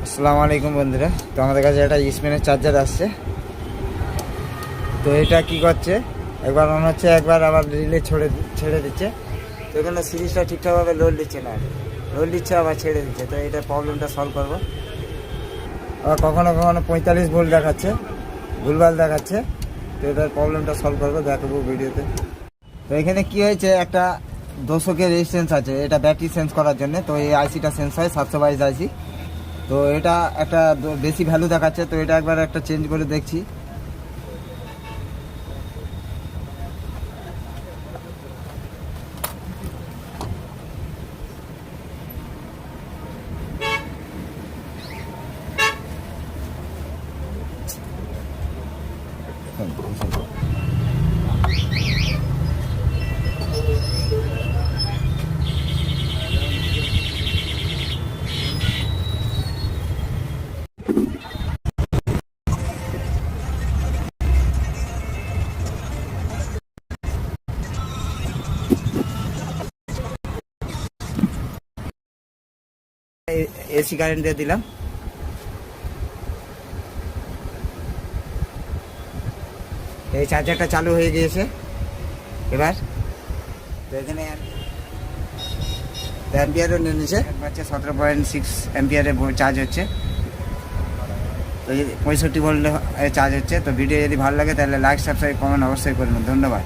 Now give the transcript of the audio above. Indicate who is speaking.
Speaker 1: আসসালামু আলাইকুম বন্ধুরা। তো আমাদের কাছে একটা ইসমেনের চার্জার আসছে। তো এটা কি করছে, একবার অন হচ্ছে, একবার আবার রিলে ছেড়ে দিচ্ছে। তো এখানে সিরিজটা ঠিকঠাকভাবে লোড দিচ্ছে না, লোড দিচ্ছে আবার ছেড়ে দিচ্ছে। তো এটা প্রবলেমটা সলভ করবো। আবার কখনো কখনো 45 ভোল্ট দেখাচ্ছে, ভুলভাল দেখাচ্ছে। তো এটার প্রবলেমটা সলভ করবো, দেখাবো ভিডিওতে। তো এখানে কি হয়েছে, একটা 200 রেজিস্ট্যান্স আছে, এটা ব্যাটারি সেন্স করার জন্য। তো এই আইসিটা সেন্স হয় 722 আইসি। তো এটা একটা বেশি ভ্যালু দেখাচ্ছে। তো এটা একবার একটা চেঞ্জ করে দেখছি। এসি কারেন্ট দিয়ে দিলাম। এই চার্জারটা চালু হয়ে গিয়েছে এবার। তো এখানে অ্যাম্পিয়ারও নিয়ে নিচ্ছে, 17.6 অ্যাম্পিয়ারে চার্জ হচ্ছে। তো 65 ভোল্টে চার্জ হচ্ছে। তো ভিডিও যদি ভালো লাগে তাহলে লাইক, সাবস্ক্রাইব, কমেন্ট অবশ্যই করবেন। ধন্যবাদ।